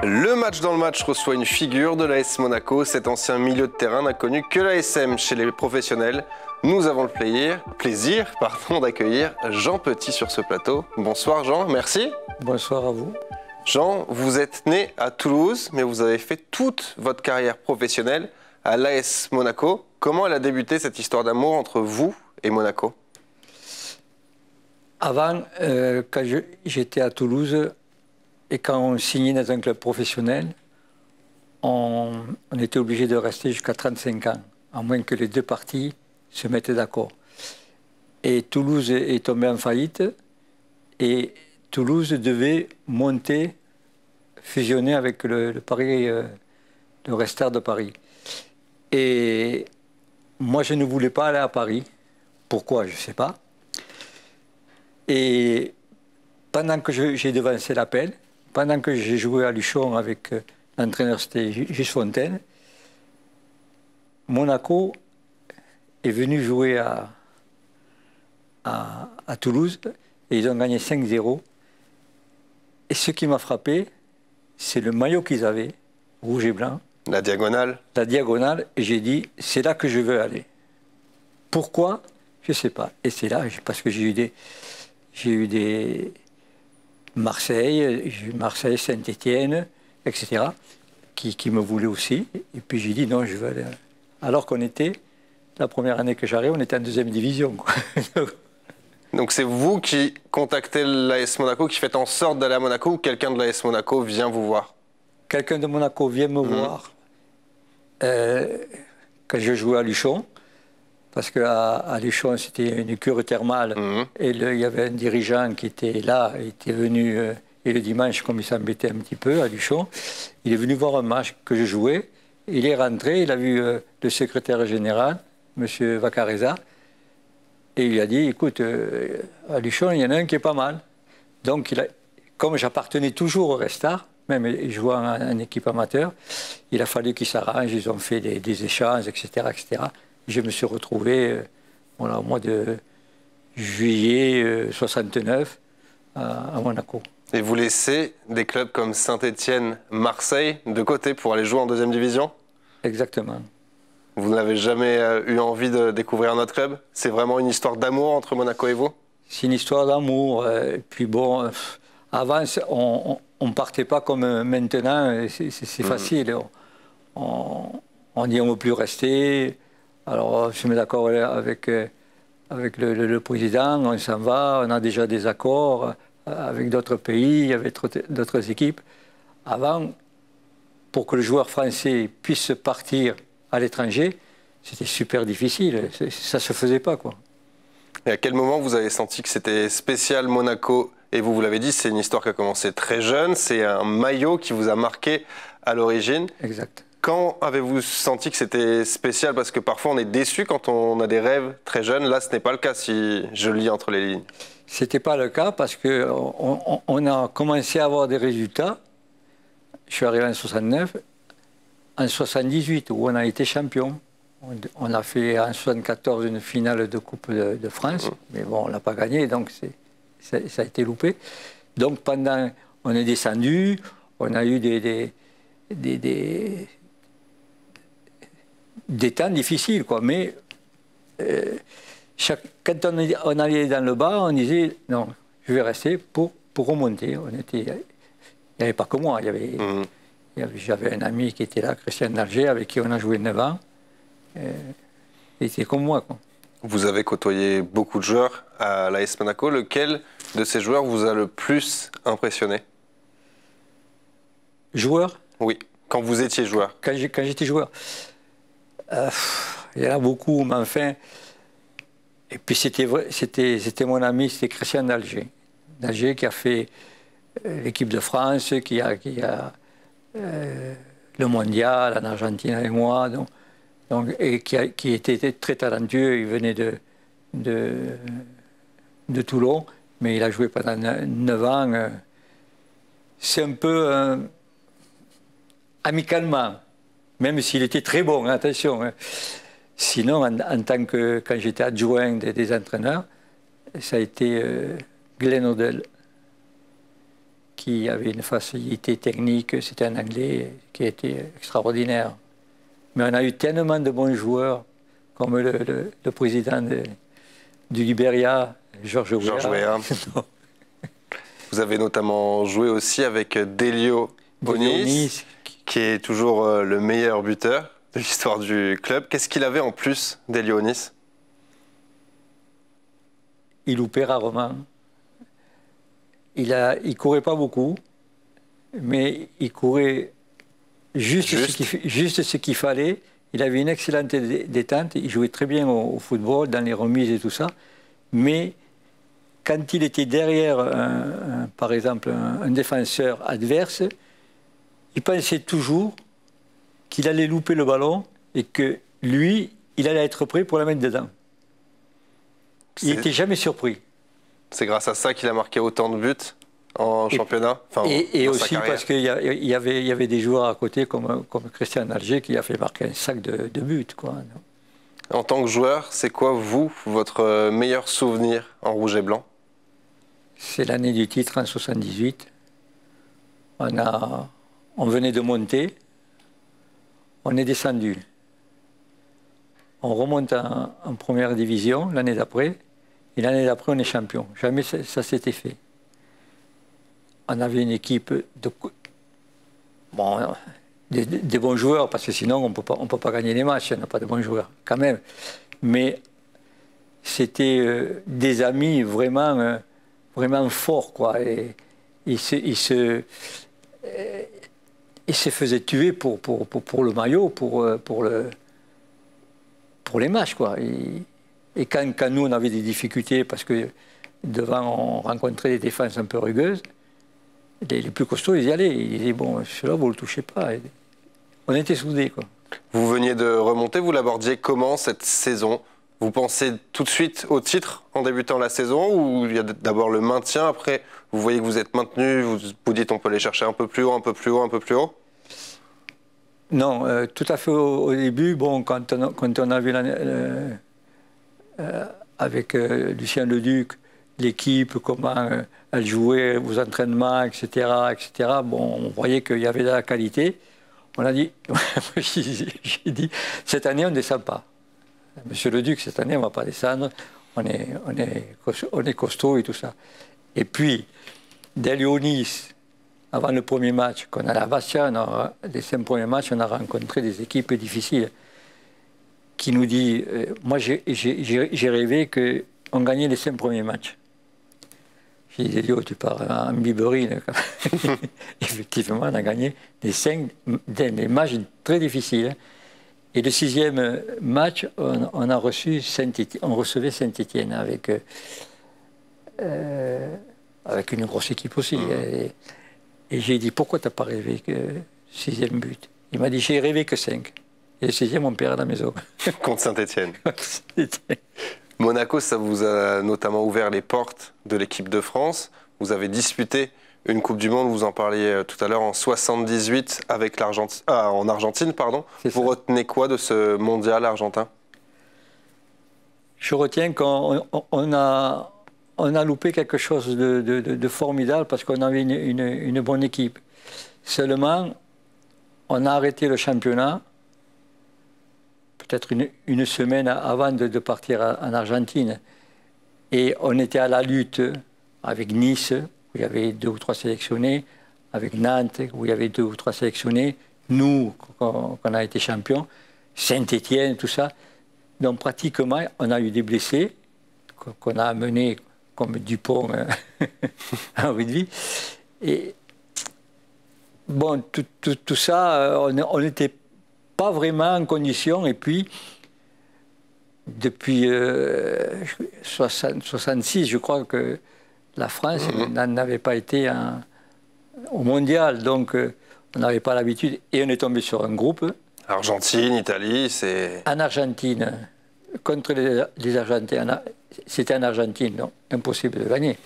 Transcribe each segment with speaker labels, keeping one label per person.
Speaker 1: Le match dans le match reçoit une figure de l'AS Monaco. Cet ancien milieu de terrain n'a connu que l'ASM chez les professionnels. Nous avons le plaisir d'accueillir Jean Petit sur ce plateau. Bonsoir Jean, merci.
Speaker 2: Bonsoir à vous.
Speaker 1: Jean, vous êtes né à Toulouse, mais vous avez fait toute votre carrière professionnelle à l'AS Monaco. Comment elle a débuté cette histoire d'amour entre vous et Monaco?
Speaker 2: Avant, quand j'étais à Toulouse, et quand on signait dans un club professionnel, on était obligé de rester jusqu'à 35 ans, à moins que les deux parties se mettent d'accord. Et Toulouse est tombé en faillite, et Toulouse devait monter, fusionner avec le Paris, le Red Star de Paris. Et moi, je ne voulais pas aller à Paris. Pourquoi, je ne sais pas. Et pendant que j'ai devancé l'appel, pendant que j'ai joué à Luchon avec l'entraîneur, c'était Juste Fontaine, Monaco est venu jouer à Toulouse et ils ont gagné 5-0. Et ce qui m'a frappé, c'est le maillot qu'ils avaient, rouge et blanc.
Speaker 1: La diagonale.
Speaker 2: La diagonale, et j'ai dit, c'est là que je veux aller. Pourquoi? Je ne sais pas. Et c'est là, parce que j'ai eu des Marseille, Saint-Étienne, etc., qui me voulaient aussi. Et puis j'ai dit non, je veux aller. Alors qu'on était, la première année que j'arrive, on était en deuxième division, quoi.
Speaker 1: Donc c'est vous qui contactez l'AS Monaco, qui faites en sorte d'aller à Monaco, ou quelqu'un de l'AS Monaco vient vous voir? Quelqu'un
Speaker 2: de Monaco vient me voir quand je jouais à Luchon. Parce qu'à Luchon, c'était une cure thermale. Et il y avait un dirigeant qui était là, il était venu, et le dimanche, comme il s'embêtait un petit peu à Luchon, il est venu voir un match que je jouais. Il est rentré, il a vu le secrétaire général, M. Vacareza, et il lui a dit, écoute, à Luchon, il y en a un qui est pas mal. Donc, comme j'appartenais toujours au Restart, même jouant en équipe amateur, il a fallu qu'ils s'arrangent, ils ont fait des échanges, etc., etc. Je me suis retrouvé au mois de juillet 69 à Monaco.
Speaker 1: Et vous laissez des clubs comme Saint-Étienne, Marseille de côté pour aller jouer en deuxième division?
Speaker 2: Exactement.
Speaker 1: Vous n'avez jamais eu envie de découvrir un autre club? C'est vraiment une histoire d'amour entre Monaco et vous?
Speaker 2: C'est une histoire d'amour. Puis bon, avant, on ne partait pas comme maintenant. C'est facile. On dit on ne veut plus rester. Alors, je me mets d'accord avec le président, on s'en va, on a déjà des accords avec d'autres pays, avec d'autres équipes. Avant, pour que le joueur français puisse partir à l'étranger, c'était super difficile, ça ne se faisait pas, quoi.
Speaker 1: Et à quel moment vous avez senti que c'était spécial Monaco? Et vous l'avez dit, c'est une histoire qui a commencé très jeune, c'est un maillot qui vous a marqué à l'origine.
Speaker 2: Exact.
Speaker 1: Quand avez-vous senti que c'était spécial? Parce que parfois on est déçu quand on a des rêves très jeunes. Là, ce n'est pas le cas si je lis entre les lignes.
Speaker 2: Ce n'était pas le cas parce qu'on a commencé à avoir des résultats. Je suis arrivé en 69, en 78 où on a été champion. On a fait en 74 une finale de Coupe de France, mais bon, on ne l'a pas gagné, donc ça a été loupé. Donc on est descendu, on a eu des temps difficiles, quoi. Mais quand on allait dans le bas, on disait non, je vais rester pour remonter. Il n'y avait pas que moi, j'avais un ami qui était là, Christian d'Alger, avec qui on a joué 9 ans. Il était comme moi, quoi.
Speaker 1: Vous avez côtoyé beaucoup de joueurs à l'AS Monaco. Lequel de ces joueurs vous a le plus impressionné?
Speaker 2: Joueur?
Speaker 1: Oui, quand vous étiez joueur.
Speaker 2: Quand j'étais joueur. Il y en a beaucoup, mais enfin. Et puis c'était mon ami, c'était Christian d'Alger. D'Alger qui a fait l'équipe de France, qui a le mondial en Argentine avec moi. Et qui était très talentueux. Il venait de Toulon, mais il a joué pendant 9 ans. C'est un peu amicalement, même s'il était très bon, attention. Sinon, quand j'étais adjoint des entraîneurs, ça a été Glenn Odell, qui avait une facilité technique, c'était un Anglais qui était extraordinaire. Mais on a eu tellement de bons joueurs, comme le président du Libéria, George Weah.
Speaker 1: Vous avez notamment joué aussi avec Delio Onis, qui est toujours le meilleur buteur de l'histoire du club. Qu'est-ce qu'il avait en plus, Delio Onis?
Speaker 2: Il loupait rarement. Il courait pas beaucoup, mais il courait juste ce qu'il fallait. Il avait une excellente détente. Il jouait très bien au football, dans les remises et tout ça. Mais quand il était derrière, par exemple, un défenseur adverse, il pensait toujours qu'il allait louper le ballon et que lui, il allait être prêt pour la mettre dedans. Il n'était jamais surpris.
Speaker 1: C'est grâce à ça qu'il a marqué autant de buts en championnat. Enfin,
Speaker 2: et aussi parce qu'il y avait des joueurs à côté comme Christian Alger qui a fait marquer un sac de buts, quoi.
Speaker 1: En tant que joueur, c'est quoi, vous, votre meilleur souvenir en rouge et blanc?
Speaker 2: C'est l'année du titre en 78. On venait de monter, on est descendu. On remonte en première division l'année d'après, et l'année d'après on est champion. Jamais ça s'était fait. On avait une équipe des bons joueurs, parce que sinon on ne peut pas gagner les matchs, on n'a pas de bons joueurs, quand même. Mais c'était des amis vraiment, vraiment forts, quoi. Et ils se faisaient tuer pour le maillot, pour les matchs, quoi. Et quand nous, on avait des difficultés, parce que devant, on rencontrait des défenses un peu rugueuses, les plus costauds, ils y allaient. Ils disaient, bon, celui-là, vous ne le touchez pas. Et on était soudés, quoi.
Speaker 1: Vous veniez de remonter, vous l'abordiez comment cette saison? Vous pensez tout de suite au titre en débutant la saison, ou il y a d'abord le maintien, après vous voyez que vous êtes maintenu, vous dites on peut aller chercher un peu plus haut, un peu plus haut, un peu plus haut?
Speaker 2: Non, tout à fait au début, bon, quand on a vu avec Lucien Leduc, l'équipe, comment elle jouait aux entraînements, etc., bon, on voyait qu'il y avait de la qualité. On a dit, j'ai dit, cette année, on ne descend pas. Monsieur Leduc, cette année, on ne va pas descendre, on est costaud et tout ça. Et puis, Delio Onis, avant le premier match, qu'on a à Bastia, les 5 premiers matchs, on a rencontré des équipes difficiles, qui nous dit, moi j'ai rêvé qu'on gagnait les 5 premiers matchs. J'ai dit, Delio, tu pars en biberine. Effectivement, on a gagné des matchs très difficiles. Et le 6e match, on a reçu on recevait Saint-Étienne avec une grosse équipe aussi. Et j'ai dit, pourquoi tu n'as pas rêvé que 6e but? Il m'a dit, j'ai rêvé que 5. Et le 6e, on perd à la maison.
Speaker 1: Contre Saint-Étienne. Monaco, ça vous a notamment ouvert les portes de l'équipe de France. Vous avez disputé une Coupe du Monde, vous en parliez tout à l'heure, en 78 avec en Argentine, pardon. Vous retenez quoi de ce mondial argentin?
Speaker 2: Je retiens qu'on a loupé quelque chose de formidable, parce qu'on avait une bonne équipe. Seulement, on a arrêté le championnat peut-être une semaine avant de partir en Argentine. Et on était à la lutte avec Nice, où il y avait 2 ou 3 sélectionnés, avec Nantes, où il y avait 2 ou 3 sélectionnés, nous, qu'on a été champions, Saint-Étienne, tout ça. Donc pratiquement, on a eu des blessés qu'on a amenés comme Dupont en rugby. Et bon, tout ça, on n'était pas vraiment en condition. Et puis, depuis 66, je crois que la France n'avait pas été au mondial. Donc, on n'avait pas l'habitude. Et on est tombé sur un groupe.
Speaker 1: Argentine, Italie, c'est...
Speaker 2: En Argentine, contre les Argentins, c'était en Argentine, donc impossible de gagner.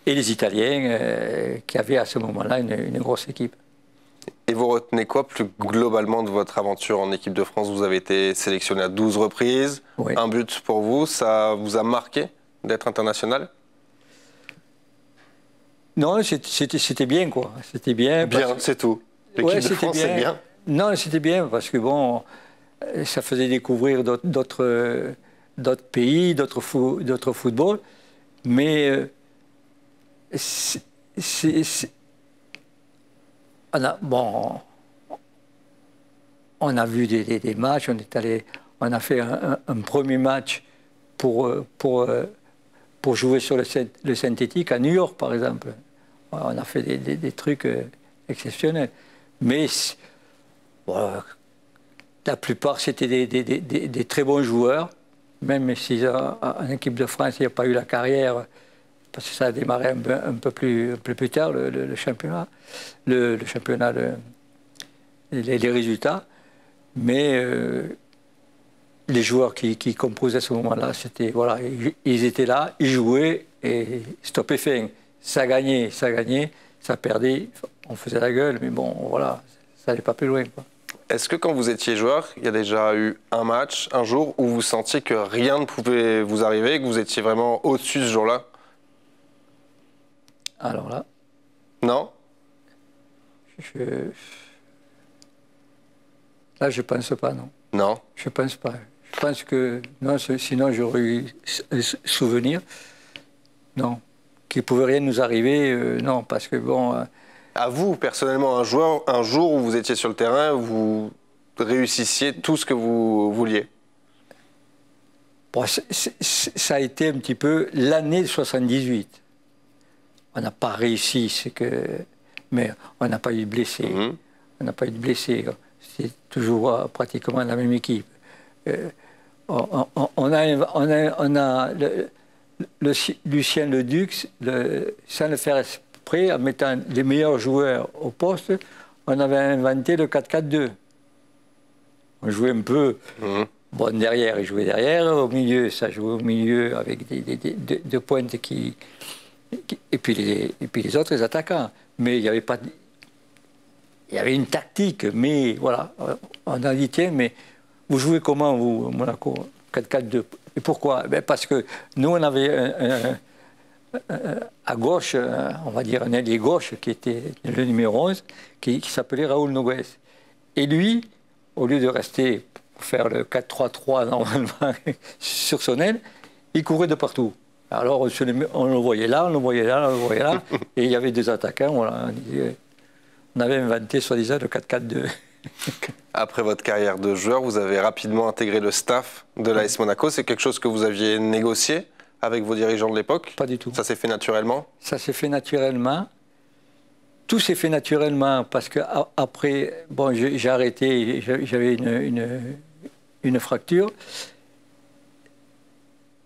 Speaker 2: Et les Italiens, qui avaient à ce moment-là une grosse équipe.
Speaker 1: Et vous retenez quoi plus globalement de votre aventure en équipe de France? Vous avez été sélectionné à 12 reprises, oui. Un but pour vous, ça vous a marqué d'être international?
Speaker 2: Non, c'était bien, quoi. C'était bien.
Speaker 1: Bien, c'est tout. L'équipe de France, c'est bien.
Speaker 2: Non, c'était bien, parce que bon, ça faisait découvrir d'autres pays, d'autres footballs. Mais on a vu des matchs, on a fait un premier match pour jouer sur le synthétique à New York, par exemple. On a fait des trucs exceptionnels. Mais la plupart, c'était des très bons joueurs, même si en équipe de France, il n'y a pas eu la carrière, parce que ça a démarré un peu plus tard, le championnat, les résultats. Mais les joueurs qui composaient à ce moment-là, voilà, ils étaient là, ils jouaient, et stop et fin. Ça gagnait, ça perdait, on faisait la gueule, mais bon, voilà, ça n'allait pas plus loin, quoi.
Speaker 1: Est-ce que quand vous étiez joueur, il y a déjà eu un match, un jour, où vous sentiez que rien ne pouvait vous arriver, que vous étiez vraiment au-dessus ce jour-là?
Speaker 2: Alors là...
Speaker 1: Non?
Speaker 2: Là, je pense pas, non.
Speaker 1: Non?
Speaker 2: Je pense pas. Je pense que... Non, sinon j'aurais eu souvenir. Non. Qu'il ne pouvait rien nous arriver, non, parce que bon...
Speaker 1: À vous, personnellement, un jour où vous étiez sur le terrain, vous réussissiez tout ce que vous vouliez?
Speaker 2: Bon, ça a été un petit peu l'année de 78. On n'a pas réussi, mais on n'a pas eu de blessés. On n'a pas eu de blessés. C'est toujours pratiquement la même équipe. On a Lucien Leduc, sans le faire exprès, en mettant les meilleurs joueurs au poste, on avait inventé le 4-4-2. On jouait un peu... Bon, derrière, il jouait derrière. Au milieu, ça jouait au milieu avec deux pointes et puis les autres, les attaquants. Mais il n'y avait pas... Il y avait une tactique, mais voilà. On a dit, tiens, mais vous jouez comment, vous, Monaco? 4-4-2. Et pourquoi? Ben parce que nous, on avait à gauche, on va dire un ailier gauche, qui était le numéro 11, qui s'appelait Raoul Noguès. Et lui, au lieu de rester pour faire le 4-3-3 normalement sur son aile, il courait de partout. Alors on le voyait là, on le voyait là, on le voyait là, et il y avait deux attaquants, voilà, on avait inventé soi-disant le 4-4-2.
Speaker 1: Après votre carrière de joueur, vous avez rapidement intégré le staff de l'AS Monaco. C'est quelque chose que vous aviez négocié avec vos dirigeants de l'époque?
Speaker 2: Pas du tout.
Speaker 1: Ça s'est fait naturellement? Ça
Speaker 2: s'est fait naturellement. Tout s'est fait naturellement parce qu'après, bon, j'ai arrêté, j'avais une fracture.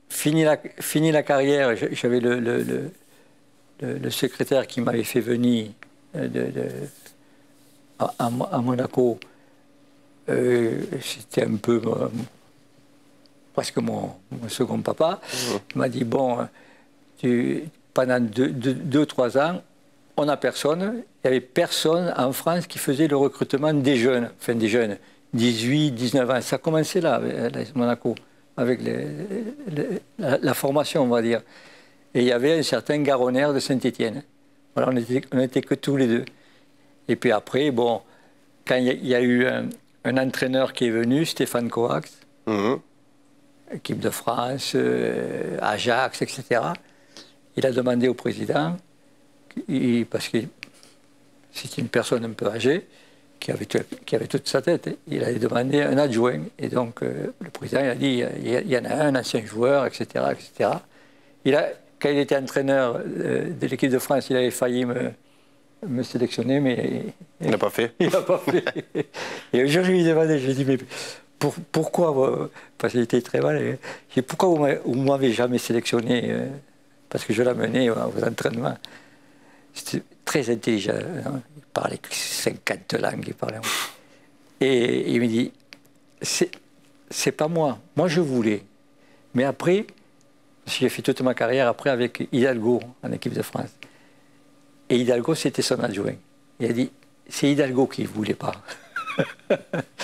Speaker 2: Fini la carrière, j'avais le secrétaire qui m'avait fait venir à Monaco. C'était un peu presque mon second papa. Il m'a dit, bon, pendant 2-3 ans, on n'a personne. Il n'y avait personne en France qui faisait le recrutement des jeunes, enfin des jeunes, 18, 19 ans. Ça commençait là, à Monaco, avec la formation, on va dire. Et il y avait un certain Garonner de Saint-Étienne. Voilà, on n'était que tous les deux. Et puis après, bon, quand il y a eu un entraîneur qui est venu, Stéphane Coax, équipe de France, Ajax, etc., il a demandé au président, parce que c'était une personne un peu âgée, qui avait toute sa tête, il avait demandé un adjoint. Et donc, le président il a dit, il y en a un ancien joueur, etc., etc. Quand il était entraîneur de l'équipe de France, il avait failli me sélectionner, mais...
Speaker 1: Il n'a pas fait.
Speaker 2: Il n'a pas fait. Et un jour, je lui ai demandé, je lui ai dit, mais pourquoi, parce qu'il était très mal, j'ai dit, pourquoi vous ne m'avez jamais sélectionné parce que je l'amenais aux entraînements. C'était très intelligent, hein. Il parlait 50 langues, il parlait. Et il me dit, c'est pas moi je voulais. Mais après, j'ai fait toute ma carrière après avec Hidalgo en équipe de France. Et Hidalgo, c'était son adjoint. Il a dit, c'est Hidalgo qui ne voulait pas.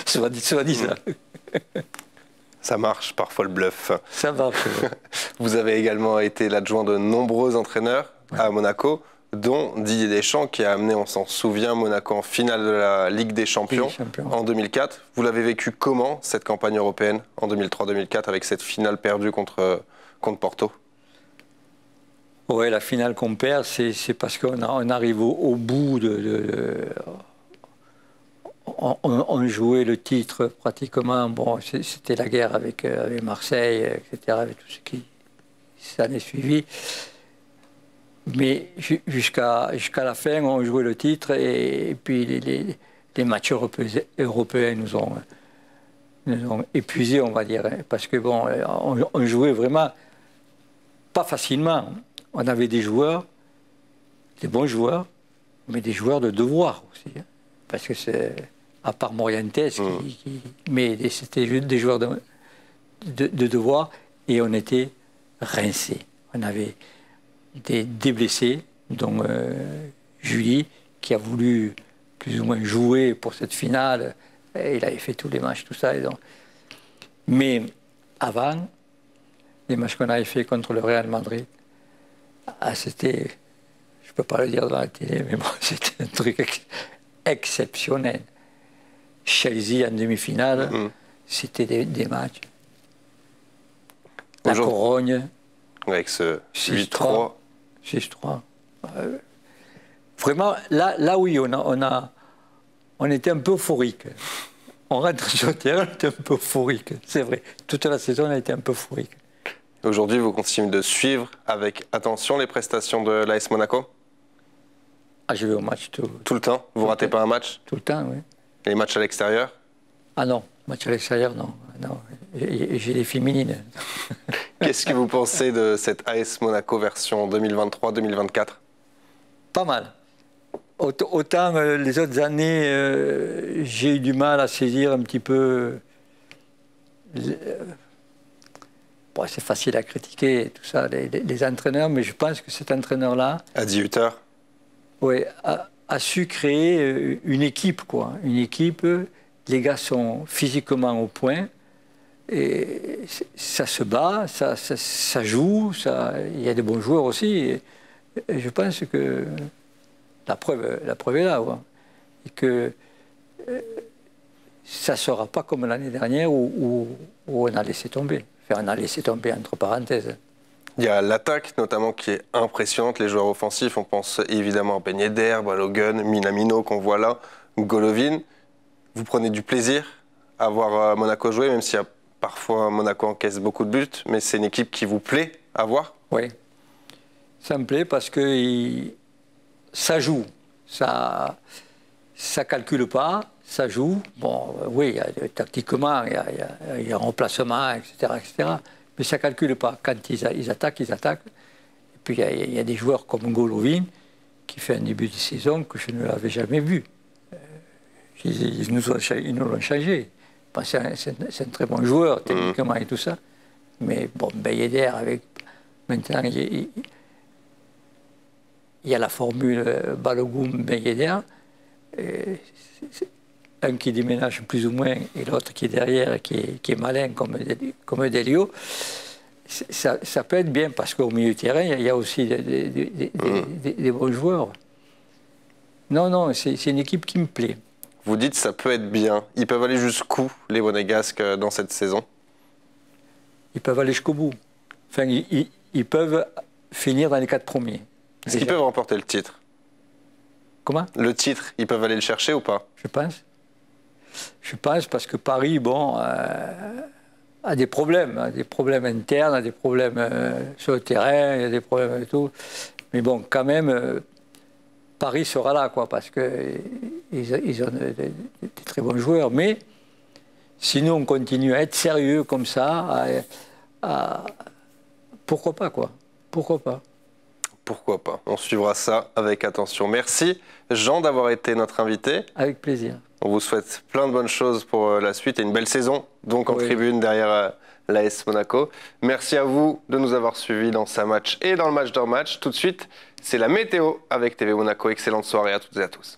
Speaker 2: Soit dit ça.
Speaker 1: Ça marche, parfois le bluff.
Speaker 2: Ça marche.
Speaker 1: Vous avez également été l'adjoint de nombreux entraîneurs à Monaco, dont Didier Deschamps qui a amené, on s'en souvient, Monaco en finale de la Ligue des Champions en 2004. Vous l'avez vécu comment, cette campagne européenne en 2003-2004 avec cette finale perdue contre Porto?
Speaker 2: Oui, la finale qu'on perd, c'est parce qu'on arrive au bout on jouait le titre pratiquement. Bon, c'était la guerre avec Marseille, etc., avec tout ce qui s'en est suivi. Mais jusqu'à la fin, on jouait le titre et puis les matchs européens nous ont épuisés, on va dire. Parce que bon, on jouait vraiment pas facilement. On avait des joueurs, des bons joueurs, mais des joueurs de devoir aussi. Hein. Parce que c'est, à part Morientes, mais c'était des joueurs de devoir et on était rincés. On avait des blessés, dont Julie, qui a voulu plus ou moins jouer pour cette finale. Et il avait fait tous les matchs, tout ça. Mais avant, les matchs qu'on avait fait contre le Real Madrid, c'était, je ne peux pas le dire dans la télé, mais bon, c'était un truc exceptionnel. Chelsea en demi-finale, c'était des matchs. La Corogne.
Speaker 1: Avec ce 8-3.
Speaker 2: 6-3. Vraiment, là oui, on était un peu euphorique. On rentre sur le terrain, on était un peu euphorique. C'est vrai. Toute la saison, on a été un peu euphorique.
Speaker 1: Aujourd'hui, vous continuez de suivre avec attention les prestations de l'AS Monaco?
Speaker 2: Ah, je vais au match
Speaker 1: tout le temps? Vous ratez pas un match?
Speaker 2: Tout le temps, oui.
Speaker 1: Et les matchs à l'extérieur?
Speaker 2: Ah non, match à l'extérieur, non. J'ai les féminines.
Speaker 1: Qu'est-ce que vous pensez de cette AS Monaco version 2023-2024? Pas mal.
Speaker 2: Autant les autres années, j'ai eu du mal à saisir un petit peu. Bon, c'est facile à critiquer, tout ça, les entraîneurs, mais je pense que cet entraîneur-là...
Speaker 1: À 18h.
Speaker 2: Oui, a su créer une équipe, quoi. Une équipe, les gars sont physiquement au point, et ça se bat, ça joue, il y a des bons joueurs aussi. Et je pense que la preuve est là, ouais. Et que ça ne sera pas comme l'année dernière où on a laissé tomber. Enfin, on a laissé tomber entre parenthèses.
Speaker 1: Il y a l'attaque notamment qui est impressionnante, les joueurs offensifs, on pense évidemment à Ben Yedder, Balogun, Minamino qu'on voit là, Golovin. Vous prenez du plaisir à voir Monaco jouer, même s'il y a parfois Monaco encaisse beaucoup de buts, mais c'est une équipe qui vous plaît à voir?
Speaker 2: Oui, ça me plaît parce que ça joue, ça calcule pas, ça joue. Bon, oui, tactiquement, il y a un remplacement, etc., etc. Mais ça ne calcule pas. Quand ils attaquent, ils attaquent. Et puis il y a des joueurs comme Golovin qui fait un début de saison que je ne l'avais jamais vu. Ils nous l'ont changé. Bon, c'est un très bon joueur, techniquement et tout ça. Mais bon, Ben Yedder, maintenant, il y a la formule Balogun-Ben Yedder. Un qui déménage plus ou moins et l'autre qui est derrière, qui est malin comme Delio, ça peut être bien parce qu'au milieu du terrain, il y a aussi des bons joueurs. Non, c'est une équipe qui me plaît.
Speaker 1: Vous dites ça peut être bien. Ils peuvent aller jusqu'où, les Monégasques, dans cette saison?
Speaker 2: Ils peuvent aller jusqu'au bout. Enfin, ils peuvent finir dans les 4 premiers.
Speaker 1: Est-ce qu'ils peuvent remporter le titre?
Speaker 2: Comment?
Speaker 1: Le titre, ils peuvent aller le chercher ou pas?
Speaker 2: Je pense. Je pense parce que Paris, bon, a des problèmes internes, a des problèmes sur le terrain, il y a des problèmes et tout. Mais bon, quand même, Paris sera là, quoi, parce qu'ils ont des très bons joueurs. Mais sinon, on continue à être sérieux comme ça, pourquoi pas, quoi? Pourquoi pas?
Speaker 1: Pourquoi pas? On suivra ça avec attention. Merci, Jean, d'avoir été notre invité.
Speaker 2: Avec plaisir.
Speaker 1: On vous souhaite plein de bonnes choses pour la suite et une belle saison, donc en tribune derrière l'AS Monaco. Merci à vous de nous avoir suivis dans sa match et dans le match d'hors match. Tout de suite, c'est la météo avec TV Monaco. Excellente soirée à toutes et à tous.